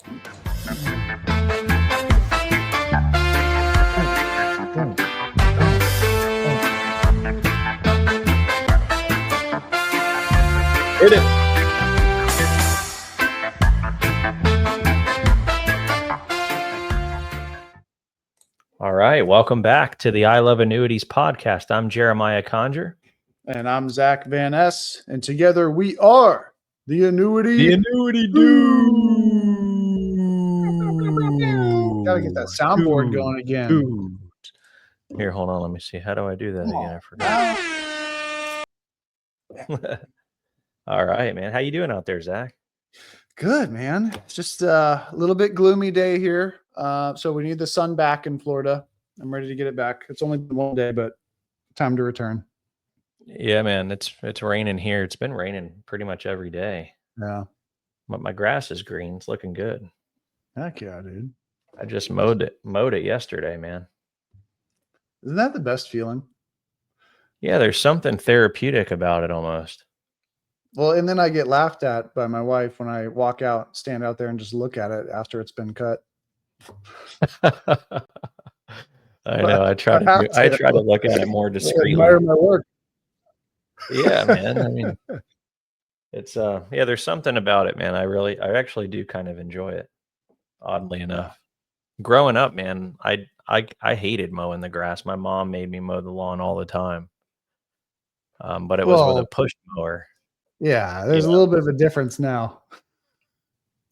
Hit it. All right. Welcome back to the I Love Annuities podcast. I'm Jeremiah Conger. And I'm Zach Van Ness. And together we are the Annuity Dudes. Gotta get that soundboard going again. Here, hold on. Let me see. How do I do that again? I forgot. All right, man. How you doing out there, Zach? Good, man. It's just a little bit gloomy day here. So we need the sun back in Florida. I'm ready to get it back. It's only been one day, but time to return. Yeah, man. It's raining here. It's been raining pretty much every day. Yeah. But my grass is green. It's looking good. Heck yeah, dude. I just mowed it yesterday, man. Isn't that the best feeling? Yeah, there's something therapeutic about it almost. Well, and then I get laughed at by my wife when I walk out, stand out there and just look at it after it's been cut. I know. I try to look at it more discreetly. Admire my work. Yeah, man. I mean, it's there's something about it, man. I actually do kind of enjoy it, oddly enough. Growing up, man, I hated mowing the grass. My mom made me mow the lawn all the time. But it was with a push mower. Yeah, there's a little bit of a difference now.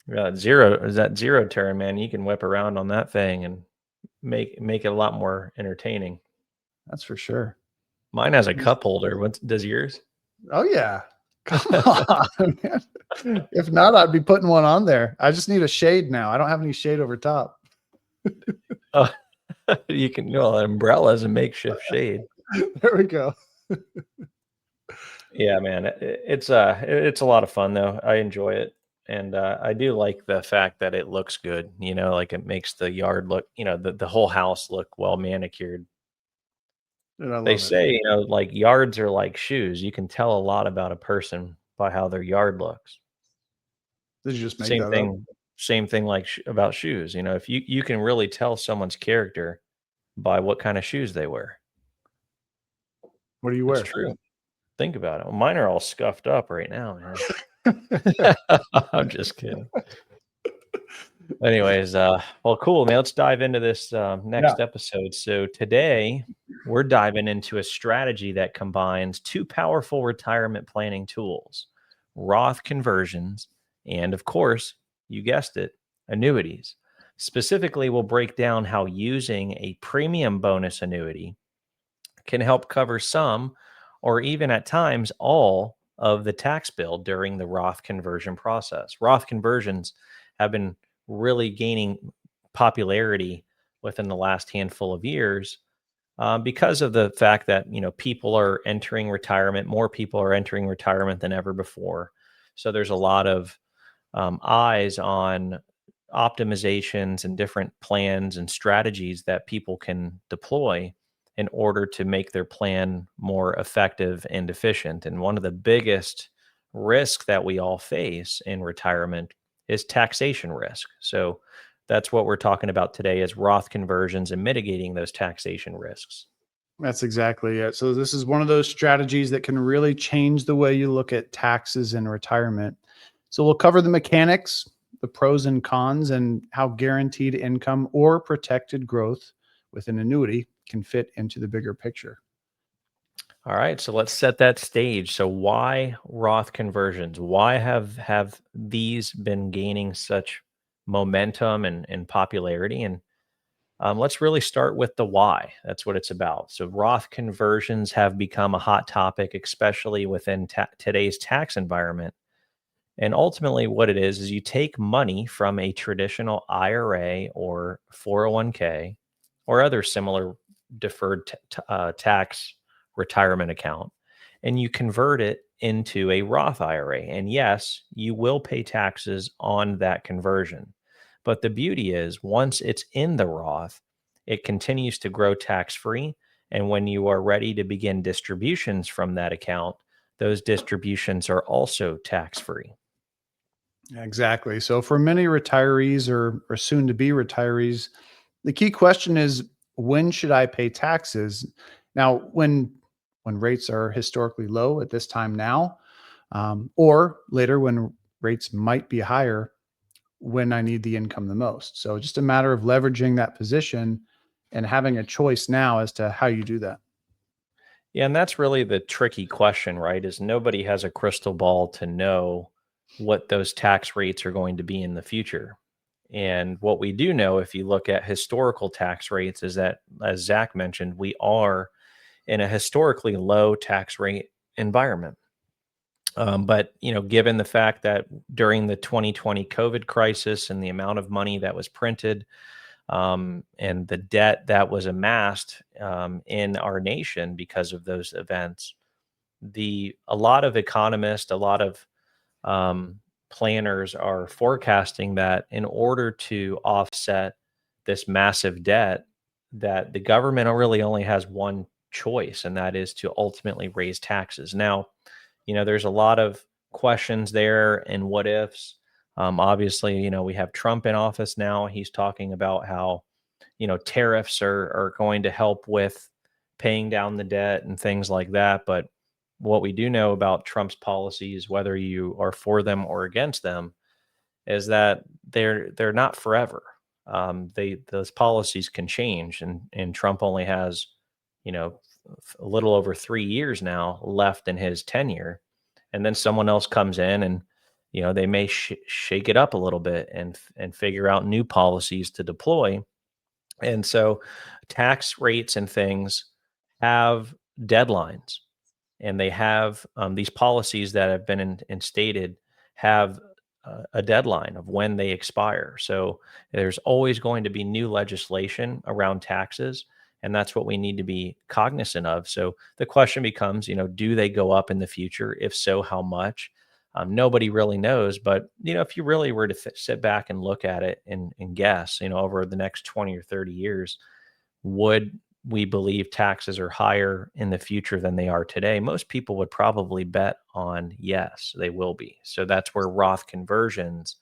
Yeah, zero turn, man. You can whip around on that thing and make it a lot more entertaining. That's for sure. Mine has a cup holder. What does yours? Oh yeah. Come on, man. If not, I'd be putting one on there. I just need a shade now. I don't have any shade over top. You can, an umbrella is a makeshift shade. There we go. Yeah, man. It's a lot of fun though. I enjoy it. And I do like the fact that it looks good, like it makes the yard look, the whole house look well manicured. They say, like yards are like shoes. You can tell a lot about a person by how their yard looks. Did you just make Same that thing? up? Same thing like about shoes. If you can really tell someone's character by what kind of shoes they wear. What do you wear? It's true. Think about it. Well, mine are all scuffed up right now, man. I'm just kidding. Anyways, well, cool, man. Let's dive into this next episode. So today we're diving into a strategy that combines two powerful retirement planning tools, Roth conversions, and of course, you guessed it, annuities. Specifically, we'll break down how using a premium bonus annuity can help cover some, or even at times all, of the tax bill during the Roth conversion process. Roth conversions have been really gaining popularity within the last handful of years because of the fact that people are entering retirement. More people are entering retirement than ever before. So there's a lot of eyes on optimizations and different plans and strategies that people can deploy in order to make their plan more effective and efficient. And one of the biggest risks that we all face in retirement is taxation risk. So that's what we're talking about today, is Roth conversions and mitigating those taxation risks. That's exactly it. So this is one of those strategies that can really change the way you look at taxes in retirement. So we'll cover the mechanics, the pros and cons, and how guaranteed income or protected growth with an annuity can fit into the bigger picture. All right, so let's set that stage. So why Roth conversions? Why have these been gaining such momentum and popularity? And let's really start with the why. That's what it's about. So Roth conversions have become a hot topic, especially within today's tax environment. And ultimately what it is you take money from a traditional IRA or 401k or other similar deferred tax retirement account, and you convert it into a Roth IRA. And yes, you will pay taxes on that conversion. But the beauty is once it's in the Roth, it continues to grow tax-free. And when you are ready to begin distributions from that account, those distributions are also tax-free. Exactly. So for many retirees or soon to be retirees, the key question is, when should I pay taxes? Now, when rates are historically low at this time now, or later when rates might be higher when I need the income the most. So just a matter of leveraging that position and having a choice now as to how you do that. Yeah, and that's really the tricky question, right? Is nobody has a crystal ball to know what those tax rates are going to be in the future. And what we do know, if you look at historical tax rates, is that, as Zach mentioned, we are in a historically low tax rate environment. But given the fact that during the 2020 COVID crisis and the amount of money that was printed, and the debt that was amassed in our nation because of those events, a lot of economists, a lot of planners are forecasting that in order to offset this massive debt, that the government really only has one choice, and that is to ultimately raise taxes. Now, there's a lot of questions there and what ifs. Obviously, we have Trump in office now. He's talking about how, tariffs are going to help with paying down the debt and things like that. But what we do know about Trump's policies, whether you are for them or against them, is that they're not forever. Those policies can change, and Trump only has, a little over 3 years now left in his tenure, and then someone else comes in, and they may shake it up a little bit and figure out new policies to deploy. And so tax rates and things have deadlines, and they have these policies that have been instated have a deadline of when they expire. So there's always going to be new legislation around taxes, and that's what we need to be cognizant of. So the question becomes, do they go up in the future? If so, how much? Nobody really knows, but if you really were to sit back and look at it and guess, over the next 20 or 30 years, would we believe taxes are higher in the future than they are today? Most people would probably bet on yes, they will be. So that's where Roth conversions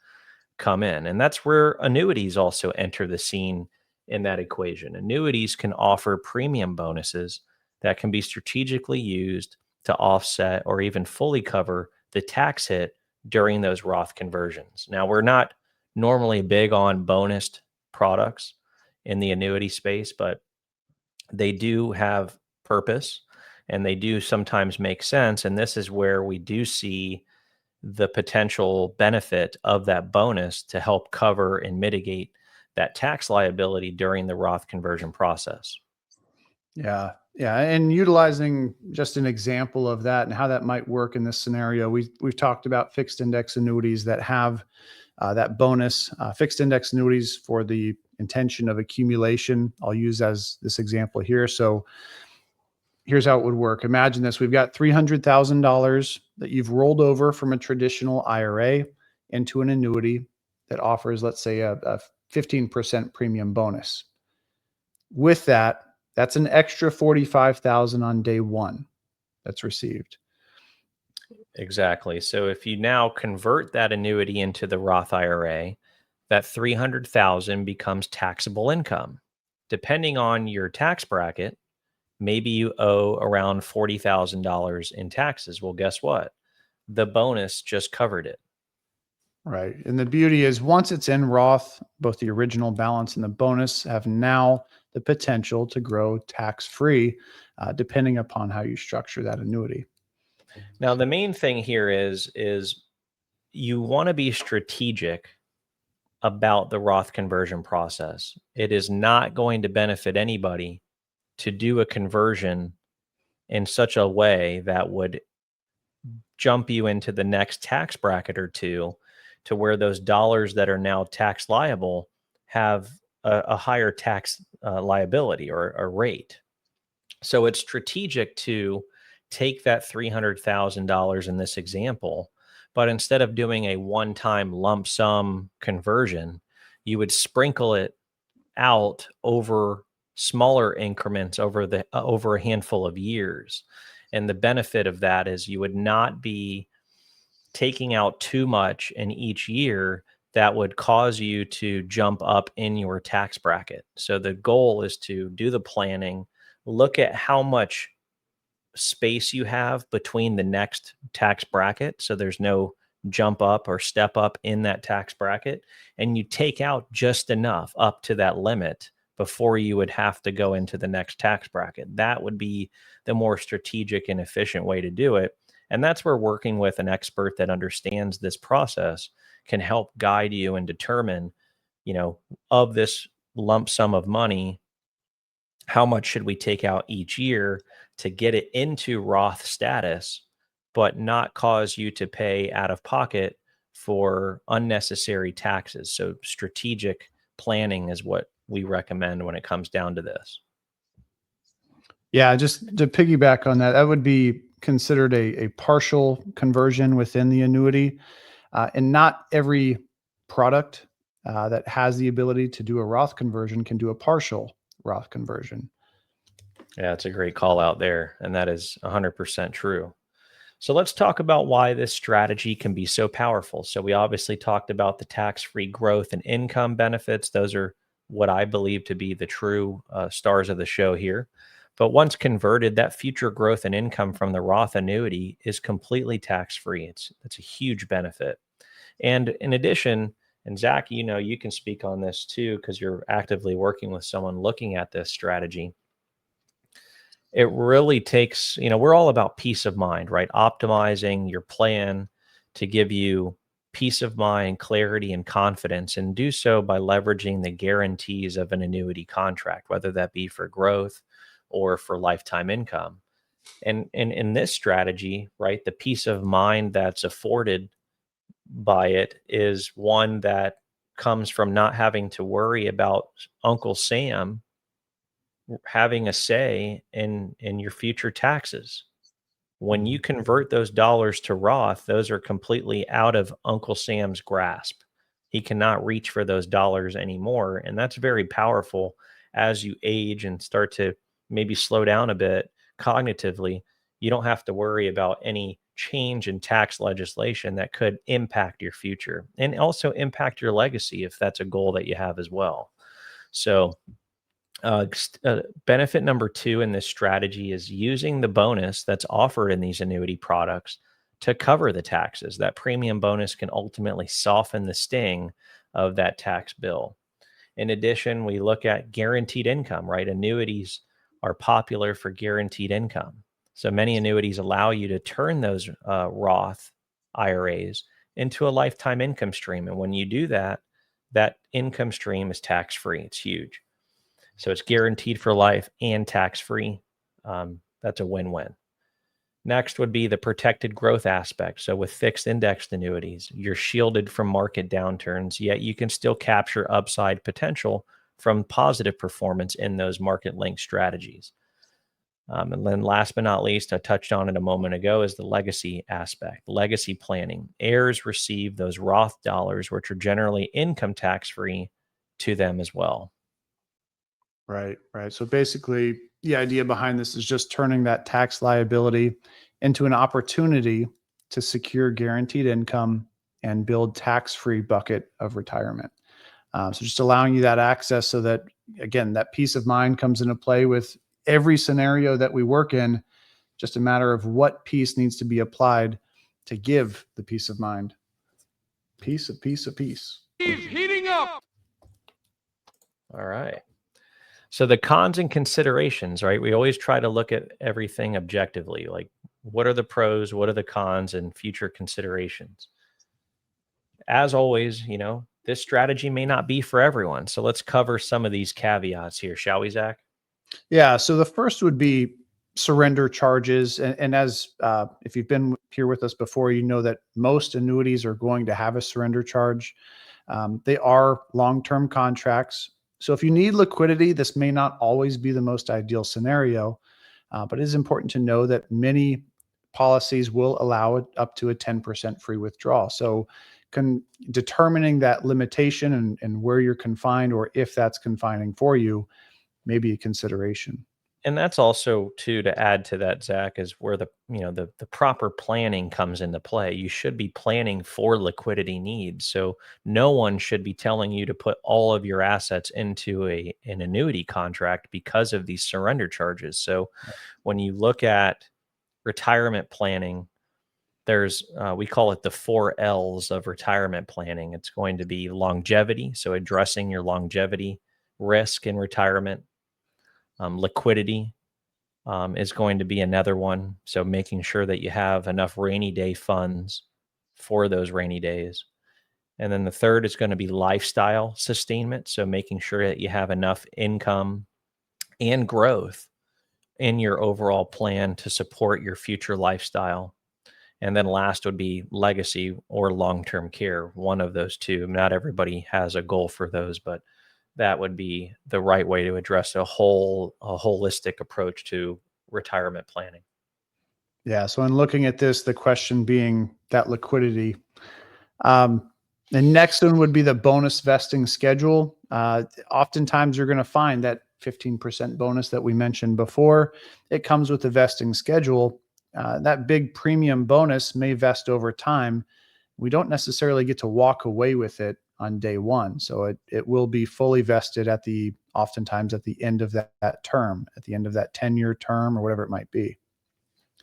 come in. And that's where annuities also enter the scene in that equation. Annuities can offer premium bonuses that can be strategically used to offset or even fully cover the tax hit during those Roth conversions. Now, we're not normally big on bonused products in the annuity space, but they do have purpose and they do sometimes make sense. And this is where we do see the potential benefit of that bonus to help cover and mitigate that tax liability during the Roth conversion process. Yeah. Yeah. And utilizing just an example of that and how that might work in this scenario, we've talked about fixed index annuities that have that bonus, fixed index annuities for the intention of accumulation. I'll use as this example here. So here's how it would work. Imagine this. We've got $300,000 that you've rolled over from a traditional IRA into an annuity that offers, let's say, a 15% premium bonus. With that, that's an extra 45,000 on day one that's received. Exactly. So if you now convert that annuity into the Roth IRA, that 300,000 becomes taxable income. Depending on your tax bracket, maybe you owe around $40,000 in taxes. Well, guess what? The bonus just covered it. Right. And the beauty is, once it's in Roth, both the original balance and the bonus have now the potential to grow tax-free, depending upon how you structure that annuity. Now, the main thing here is you want to be strategic about the Roth conversion process. It is not going to benefit anybody to do a conversion in such a way that would jump you into the next tax bracket or two, to where those dollars that are now tax liable have a higher tax liability or a rate. So it's strategic to take that $300,000 in this example, but instead of doing a one-time lump sum conversion, you would sprinkle it out over smaller increments over a handful of years. And the benefit of that is you would not be taking out too much in each year that would cause you to jump up in your tax bracket. So the goal is to do the planning, look at how much space you have between the next tax bracket. So there's no jump up or step up in that tax bracket. And you take out just enough up to that limit before you would have to go into the next tax bracket. That would be the more strategic and efficient way to do it. And that's where working with an expert that understands this process can help guide you and determine, of this lump sum of money, how much should we take out each year to get it into Roth status, but not cause you to pay out of pocket for unnecessary taxes. So strategic planning is what we recommend when it comes down to this. Yeah, just to piggyback on that, that would be considered a partial conversion within the annuity. And not every product that has the ability to do a Roth conversion can do a partial Roth conversion. Yeah, it's a great call out there. And that is 100% true. So let's talk about why this strategy can be so powerful. So we obviously talked about the tax-free growth and income benefits. Those are what I believe to be the true stars of the show here. But once converted, that future growth and income from the Roth annuity is completely tax-free. It's a huge benefit. And in addition, and Zach, you can speak on this too, because you're actively working with someone looking at this strategy. It really takes, we're all about peace of mind, right? Optimizing your plan to give you peace of mind, clarity, and confidence, and do so by leveraging the guarantees of an annuity contract, whether that be for growth or for lifetime income. And in this strategy, right, the peace of mind that's afforded by it is one that comes from not having to worry about Uncle Sam having a say in your future taxes. When you convert those dollars to Roth, those are completely out of Uncle Sam's grasp. He cannot reach for those dollars anymore. And that's very powerful as you age and start to maybe slow down a bit cognitively. You don't have to worry about any change in tax legislation that could impact your future and also impact your legacy if that's a goal that you have as well. So, benefit number 2 in this strategy is using the bonus that's offered in these annuity products to cover the taxes. That premium bonus can ultimately soften the sting of that tax bill. In addition, we look at guaranteed income, right? Annuities are popular for guaranteed income. So many annuities allow you to turn those Roth IRAs into a lifetime income stream. And when you do that, that income stream is tax-free. It's huge. So it's guaranteed for life and tax-free. That's a win-win. Next would be the protected growth aspect. So with fixed indexed annuities, you're shielded from market downturns, yet you can still capture upside potential from positive performance in those market-linked strategies. And then last but not least, I touched on it a moment ago, is the legacy aspect, legacy planning. Heirs receive those Roth dollars, which are generally income tax-free to them as well. Right. So basically, the idea behind this is just turning that tax liability into an opportunity to secure guaranteed income and build tax-free bucket of retirement. So just allowing you that access so that, again, that peace of mind comes into play with every scenario that we work in. Just a matter of what piece needs to be applied to give the peace of mind. Peace. He's heating up. All right. So the cons and considerations, right? We always try to look at everything objectively. Like, what are the pros? What are the cons and future considerations? As always, this strategy may not be for everyone. So let's cover some of these caveats here, shall we, Zach? Yeah. So the first would be surrender charges. And as if you've been here with us before, you know that most annuities are going to have a surrender charge. They are long-term contracts. So if you need liquidity, this may not always be the most ideal scenario, but it is important to know that many policies will allow it up to a 10% free withdrawal. So determining that limitation and where you're confined, or if that's confining for you, may be a consideration. And that's also too, to add to that, Zach, is where the proper planning comes into play. You should be planning for liquidity needs. So no one should be telling you to put all of your assets into an annuity contract because of these surrender charges. So when you look at retirement planning, there's we call it the 4 L's of retirement planning. It's going to be longevity, so addressing your longevity risk in retirement. Liquidity is going to be another one. So making sure that you have enough rainy day funds for those rainy days. And then the third is going to be lifestyle sustainment. So making sure that you have enough income and growth in your overall plan to support your future lifestyle. And then last would be legacy or long-term care, one of those two. Not everybody has a goal for those, but that would be the right way to address a holistic approach to retirement planning. Yeah. So in looking at this, the question being that liquidity. The next one would be the bonus vesting schedule. Oftentimes you're going to find that 15% bonus that we mentioned before. It comes with the vesting schedule. That big premium bonus may vest over time. We don't necessarily get to walk away with it on day one. So it will be fully vested oftentimes at the end of that term, at the end of that 10-year term or whatever it might be.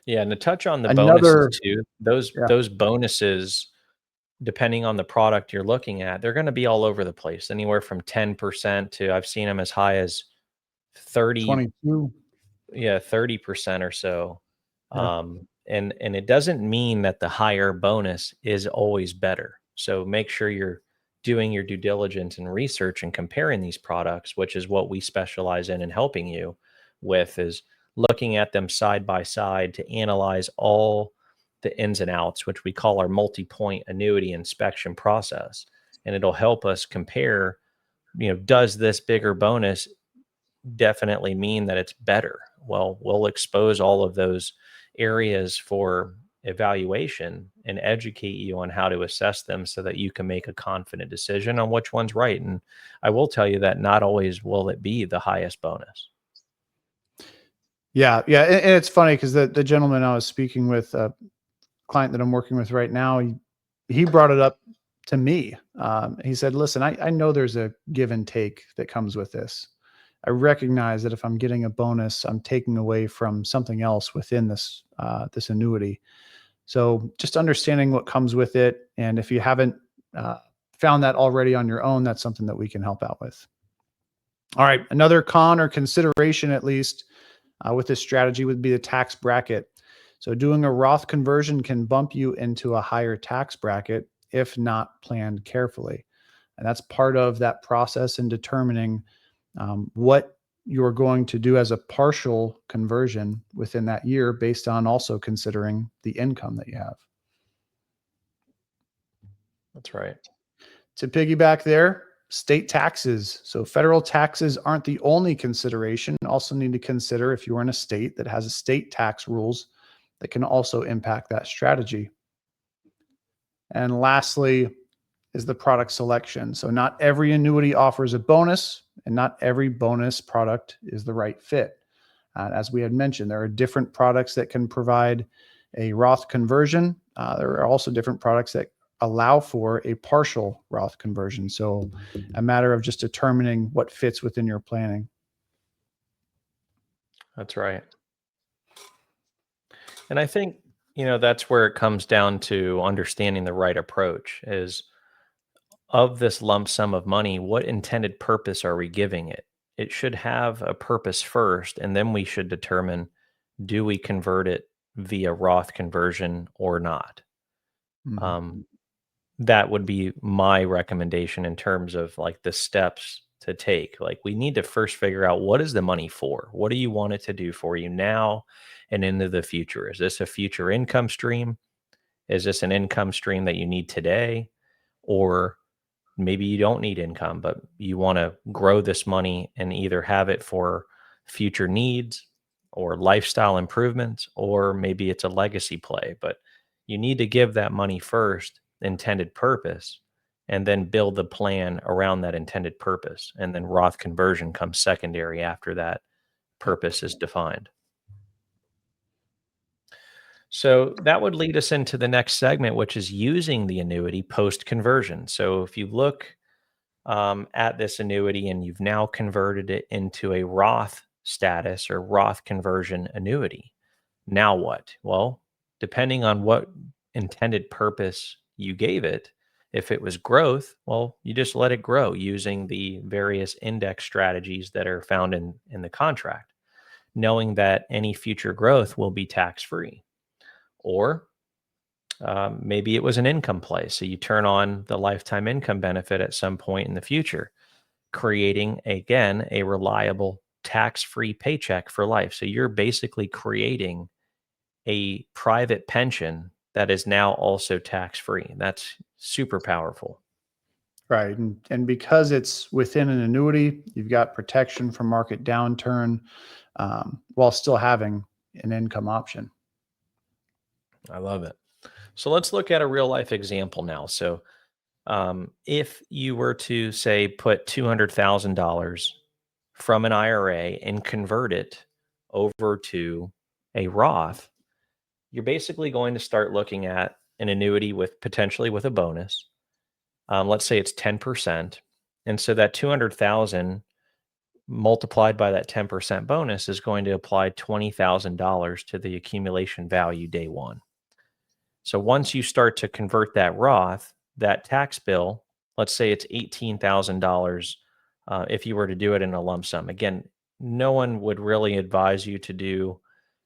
Yeah, and to touch on the bonuses too, those bonuses, depending on the product you're looking at, they're going to be all over the place, anywhere from 10% to, I've seen them as high as 22. 30% or so. Yeah. And it doesn't mean that the higher bonus is always better. So make sure you're doing your due diligence and research and comparing these products, which is what we specialize in and helping you with, is looking at them side by side to analyze all the ins and outs, which we call our multi-point annuity inspection process. And it'll help us compare, does this bigger bonus definitely mean that it's better? Well, we'll expose all of those areas for evaluation and educate you on how to assess them so that you can make a confident decision on which one's right. And I will tell you that not always will it be the highest bonus. Yeah. Yeah. And it's funny because the gentleman I was speaking with, a client that I'm working with right now, he brought it up to me. He said, listen, I know there's a give and take that comes with this. I recognize that if I'm getting a bonus, I'm taking away from something else within this annuity. So just understanding what comes with it. And if you haven't found that already on your own, that's something that we can help out with. All right. Another con or consideration, at least with this strategy, would be the tax bracket. So doing a Roth conversion can bump you into a higher tax bracket if not planned carefully. And that's part of that process in determining what you're going to do as a partial conversion within that year, based on also considering the income that you have. That's right. To piggyback there, state taxes. So federal taxes aren't the only consideration. You also need to consider if you're in a state that has a state tax rules that can also impact that strategy. And lastly is the product selection. So not every annuity offers a bonus, and not every bonus product is the right fit. As we had mentioned, there are different products that can provide a Roth conversion. There are also different products that allow for a partial Roth conversion. So a matter of just determining what fits within your planning. That's right. And I think, that's where it comes down to understanding the right approach is, of this lump sum of money, what intended purpose are we giving it? It should have a purpose first, and then we should determine, do we convert it via Roth conversion or not? Mm-hmm. That would be my recommendation in terms of like the steps to take. Like, we need to first figure out, what is the money for? What do you want it to do for you now and into the future? Is this a future income stream? Is this an income stream that you need today? Or maybe you don't need income, but you want to grow this money and either have it for future needs or lifestyle improvements, or maybe it's a legacy play. But you need to give that money first intended purpose, and then build the plan around that intended purpose. And then Roth conversion comes secondary after that purpose is defined. So that would lead us into the next segment, which is using the annuity post-conversion. So if you look at this annuity and you've now converted it into a Roth status or Roth conversion annuity, now what? Well, depending on what intended purpose you gave it, if it was growth, well, you just let it grow using the various index strategies that are found in the contract, knowing that any future growth will be tax-free. Or maybe it was an income play. So you turn on the lifetime income benefit at some point in the future, creating, again, a reliable tax-free paycheck for life. So you're basically creating a private pension that is now also tax-free. That's super powerful. Right. And because it's within an annuity, you've got protection from market downturn while still having an income option. I love it. So let's look at a real life example now. So if you were to say put $200,000 from an IRA and convert it over to a Roth, you're basically going to start looking at an annuity with potentially with a bonus. Let's say it's 10%. And so that 200,000 multiplied by that 10% bonus is going to apply $20,000 to the accumulation value day one. So once you start to convert that Roth, that tax bill, let's say it's $18,000 if you were to do it in a lump sum. Again, no one would really advise you to do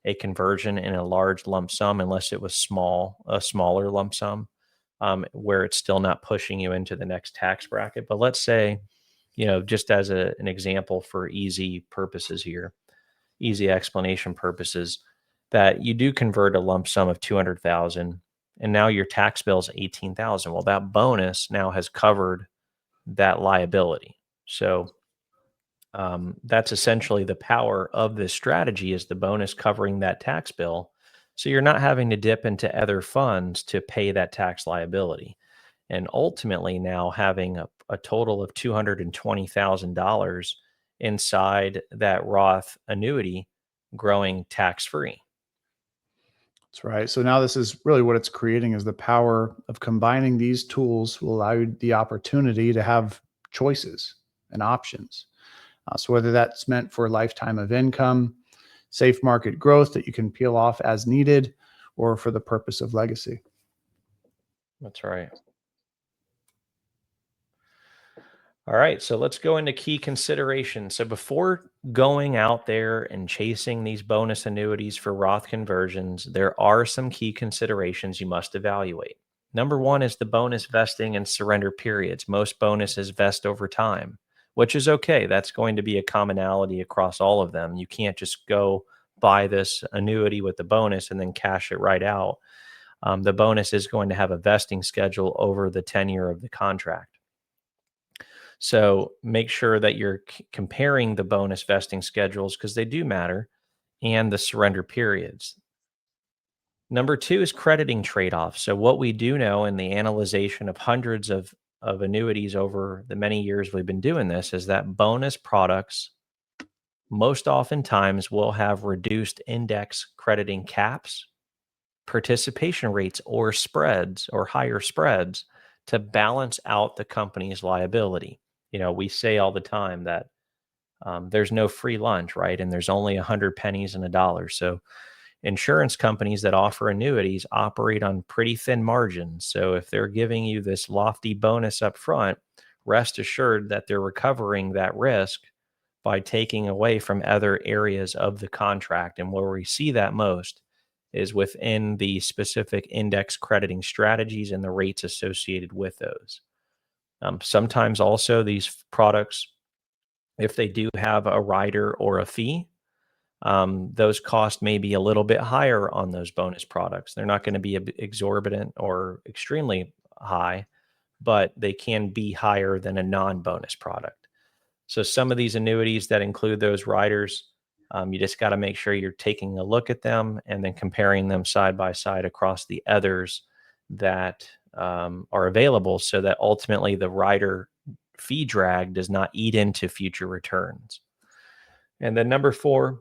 a conversion in a large lump sum unless it was a smaller lump sum where it's still not pushing you into the next tax bracket. But let's say, just as an example for easy purposes here, easy explanation purposes, that you do convert a lump sum of 200,000 and now your tax bill is 18,000. Well, that bonus now has covered that liability. So that's essentially the power of this strategy, is the bonus covering that tax bill. So you're not having to dip into other funds to pay that tax liability. And ultimately now having a total of $220,000 inside that Roth annuity growing tax-free. That's right. So now this is really what it's creating, is the power of combining these tools will allow you the opportunity to have choices and options. So whether that's meant for a lifetime of income, safe market growth that you can peel off as needed, or for the purpose of legacy. That's right. All right, so let's go into key considerations. So before going out there and chasing these bonus annuities for Roth conversions, there are some key considerations you must evaluate. Number one is the bonus vesting and surrender periods. Most bonuses vest over time, which is okay. That's going to be a commonality across all of them. You can't just go buy this annuity with the bonus and then cash it right out. The bonus is going to have a vesting schedule over the tenure of the contract. So make sure that you're comparing the bonus vesting schedules, because they do matter, and the surrender periods. Number two is crediting trade-offs. So what we do know in the analyzation of hundreds of annuities over the many years we've been doing this is that bonus products most oftentimes will have reduced index crediting caps, participation rates, or spreads, or higher spreads, to balance out the company's liability. We say all the time that there's no free lunch, right? And there's only 100 pennies in a dollar. So insurance companies that offer annuities operate on pretty thin margins. So if they're giving you this lofty bonus up front, rest assured that they're recovering that risk by taking away from other areas of the contract. And where we see that most is within the specific index crediting strategies and the rates associated with those. Sometimes also these products, if they do have a rider or a fee, those costs may be a little bit higher on those bonus products. They're not going to be exorbitant or extremely high, but they can be higher than a non-bonus product. So some of these annuities that include those riders, you just got to make sure you're taking a look at them and then comparing them side by side across the others that are available, so that ultimately the rider fee drag does not eat into future returns. And then number 4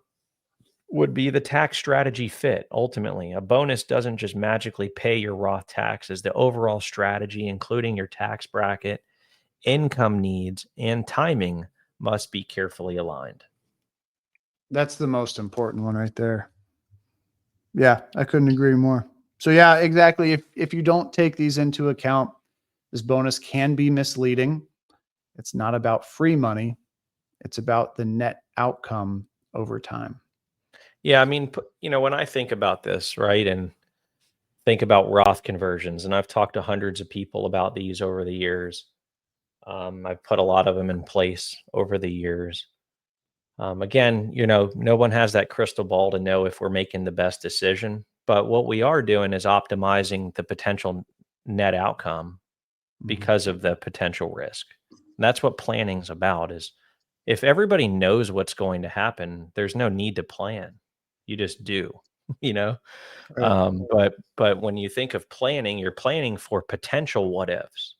would be the tax strategy fit. Ultimately, a bonus doesn't just magically pay your Roth taxes. The overall strategy, including your tax bracket, income needs, and timing, must be carefully aligned. That's the most important one right there. Yeah, I couldn't agree more. So yeah, exactly. If you don't take these into account, this bonus can be misleading. It's not about free money. It's about the net outcome over time. Yeah, I mean, when I think about this, right, and think about Roth conversions, and I've talked to hundreds of people about these over the years. I've put a lot of them in place over the years. Again, no one has that crystal ball to know if we're making the best decision, but what we are doing is optimizing the potential net outcome because of the potential risk. And that's what planning's about. Is if everybody knows what's going to happen, there's no need to plan. You just do, you know. Right. But when you think of planning, you're planning for potential what ifs.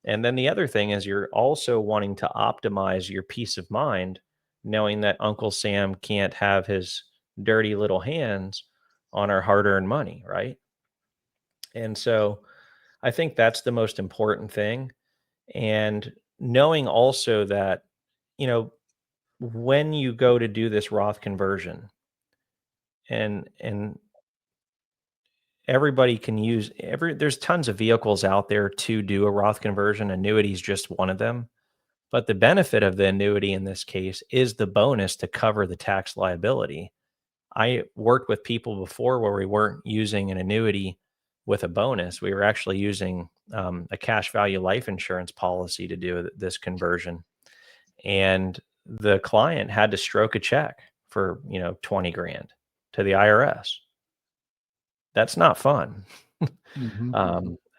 And then the other thing is you're also wanting to optimize your peace of mind, knowing that Uncle Sam can't have his dirty little hands on our hard-earned money, right? And so I think that's the most important thing. And knowing also that, you know, when you go to do this Roth conversion, and everybody can use there's tons of vehicles out there to do a Roth conversion. Annuity is just one of them. But the benefit of the annuity in this case is the bonus to cover the tax liability. I worked with people before where we weren't using an annuity with a bonus. We were actually using a cash value life insurance policy to do this conversion. And the client had to stroke a check for, 20 grand to the IRS. That's not fun.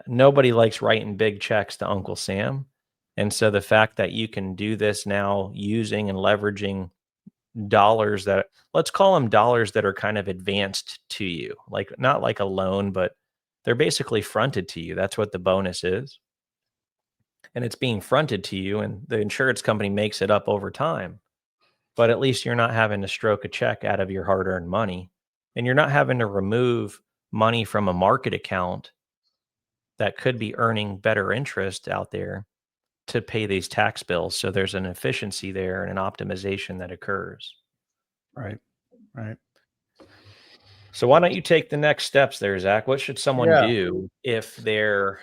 Nobody likes writing big checks to Uncle Sam. And so the fact that you can do this now using and leveraging dollars that, let's call them dollars that are kind of advanced to you, like not like a loan, but they're basically fronted to you. That's what the bonus is. And it's being fronted to you, and the insurance company makes it up over time. But at least you're not having to stroke a check out of your hard earned money, and you're not having to remove money from a market account that could be earning better interest out there to pay these tax bills. So there's an efficiency there and an optimization that occurs. Right. Right. So why don't you take the next steps there, Zach? What should someone Yeah. do if they're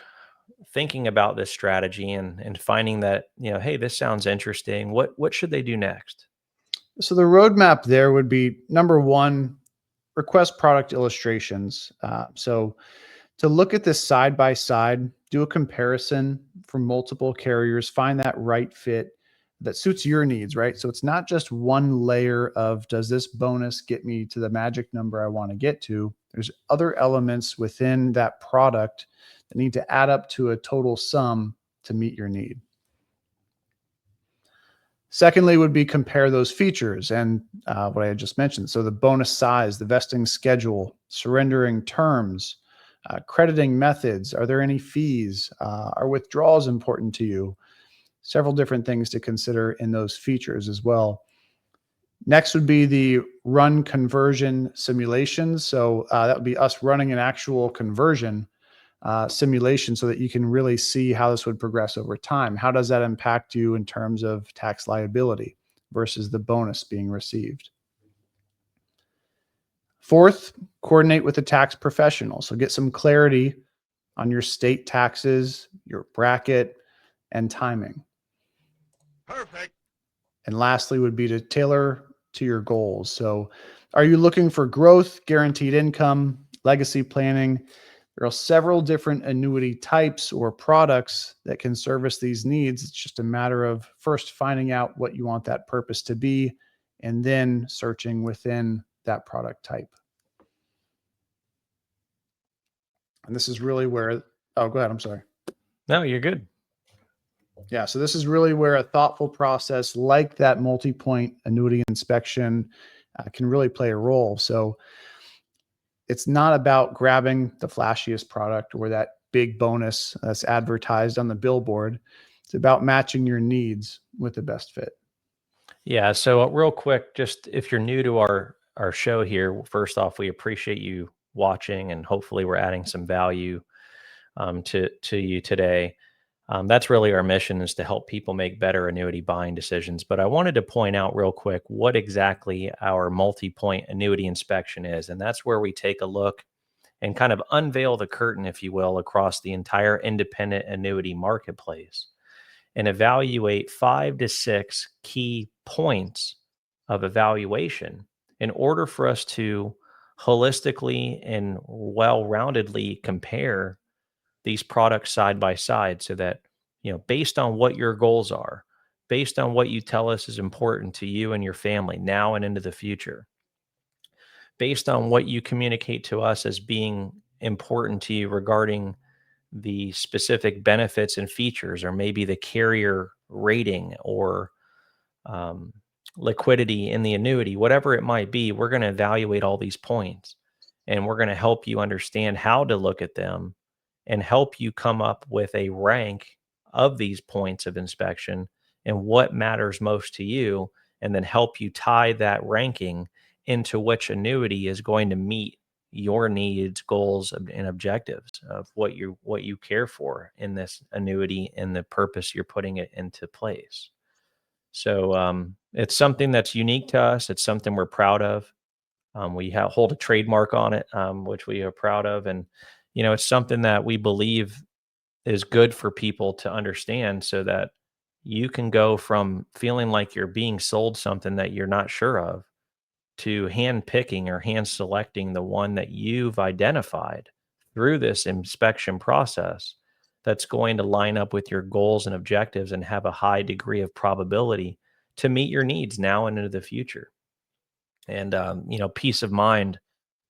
thinking about this strategy and finding that, hey, this sounds interesting? What should they do next? So the roadmap there would be number 1, request product illustrations. So to look at this side by side, do a comparison from multiple carriers, find that right fit that suits your needs, right? So it's not just one layer of, does this bonus get me to the magic number I want to get to? There's other elements within that product that need to add up to a total sum to meet your need. Secondly, would be compare those features and what I had just mentioned. So the bonus size, the vesting schedule, surrendering terms, crediting methods. Are there any fees? Are withdrawals important to you? Several different things to consider in those features as well. Next would be the run conversion simulations. So that would be us running an actual conversion simulation so that you can really see how this would progress over time. How does that impact you in terms of tax liability versus the bonus being received? Fourth, coordinate with a tax professional. So get some clarity on your state taxes, your bracket, and timing. Perfect. And lastly would be to tailor to your goals. So are you looking for growth, guaranteed income, legacy planning? There are several different annuity types or products that can service these needs. It's just a matter of first finding out what you want that purpose to be, and then searching within that product type. And this is really where, oh, go ahead. I'm sorry. No, you're good. Yeah. So this is really where a thoughtful process like that multi-point annuity inspection can really play a role. So it's not about grabbing the flashiest product or that big bonus that's advertised on the billboard. It's about matching your needs with the best fit. Yeah. So real quick, just if you're new to our show here, first off, we appreciate you watching, and hopefully we're adding some value to you today. That's really our mission, is to help people make better annuity buying decisions. But I wanted to point out real quick what exactly our multi-point annuity inspection is, and that's where we take a look and kind of unveil the curtain, if you will, across the entire independent annuity marketplace and evaluate 5 to 6 key points of evaluation in order for us to holistically and well-roundedly compare these products side by side, so that, based on what your goals are, based on what you tell us is important to you and your family now and into the future, based on what you communicate to us as being important to you regarding the specific benefits and features, or maybe the carrier rating, or um, liquidity in the annuity, whatever it might be, we're going to evaluate all these points, and we're going to help you understand how to look at them and help you come up with a rank of these points of inspection and what matters most to you, and then help you tie that ranking into which annuity is going to meet your needs, goals, and objectives of what you care for in this annuity and the purpose you're putting it into place. So it's something that's unique to us. It's something we're proud of. We hold a trademark on it, which we are proud of, and it's something that we believe is good for people to understand, so that you can go from feeling like you're being sold something that you're not sure of, to hand picking or hand selecting the one that you've identified through this inspection process that's going to line up with your goals and objectives and have a high degree of probability to meet your needs now and into the future. And peace of mind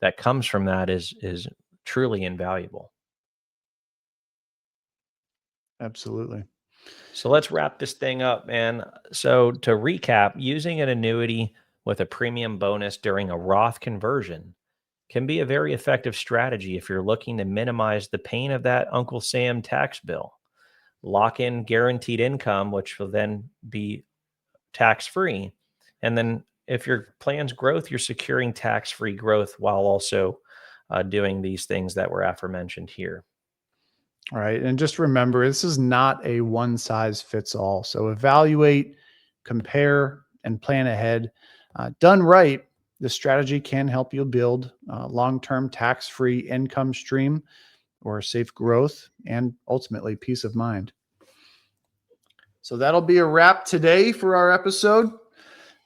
that comes from that is truly invaluable. Absolutely. So let's wrap this thing up, man. So to recap, using an annuity with a premium bonus during a Roth conversion can be a very effective strategy if you're looking to minimize the pain of that Uncle Sam tax bill. Lock in guaranteed income, which will then be tax free. And then if your plan's growth, you're securing tax free growth while also doing these things that were aforementioned here. All right. And just remember, this is not a one size fits all. So evaluate, compare, and plan ahead. Done right, the strategy can help you build a long-term tax-free income stream or safe growth and ultimately peace of mind. So that'll be a wrap today for our episode.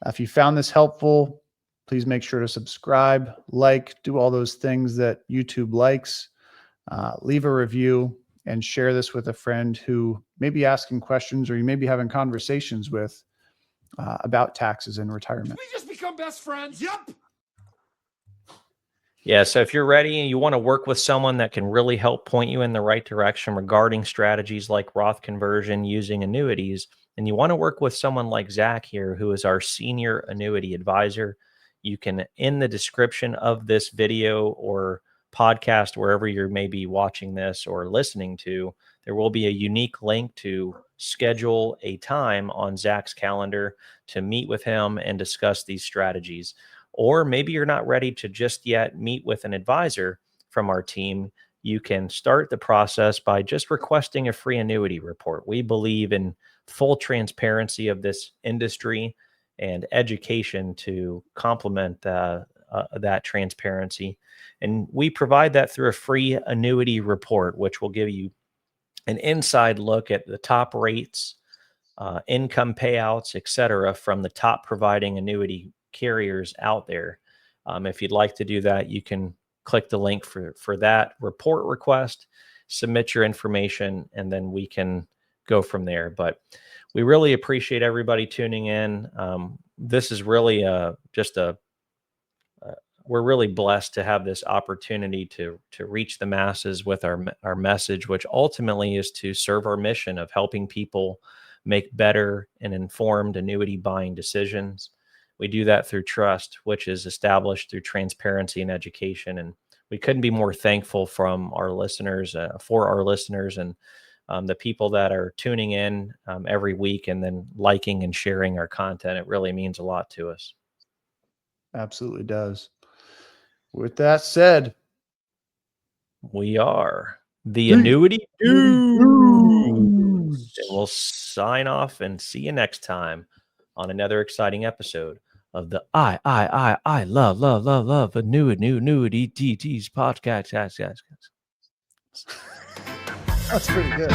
If you found this helpful, please make sure to subscribe, do all those things that YouTube likes, leave a review, and share this with a friend who may be asking questions or you may be having conversations with about taxes and retirement. We just become best friends. Yep. Yeah, so if you're ready and you want to work with someone that can really help point you in the right direction regarding strategies like Roth conversion using annuities, and you want to work with someone like Zach here, who is our senior annuity advisor, you can, in the description of this video or podcast, wherever you may be watching this or listening to, there will be a unique link to schedule a time on Zach's calendar to meet with him and discuss these strategies. Or maybe you're not ready to just yet meet with an advisor from our team. You can start the process by just requesting a free annuity report. We believe in full transparency of this industry and education to complement that transparency. And we provide that through a free annuity report, which will give you an inside look at the top rates, income payouts, et cetera, from the top providing annuity carriers out there. If you'd like to do that, you can click the link for that report request, submit your information, and then we can go from there. But we really appreciate everybody tuning in. This is really we're really blessed to have this opportunity to reach the masses with our message, which ultimately is to serve our mission of helping people make better and informed annuity buying decisions. We do that through trust, which is established through transparency and education. And we couldn't be more thankful for our listeners. And the people that are tuning in every week and then liking and sharing our content. It really means a lot to us. Absolutely does. With that said, we are the Annuity Dudes. And we'll sign off and see you next time on another exciting episode of the I love Annuity Dudes podcast. That's pretty good.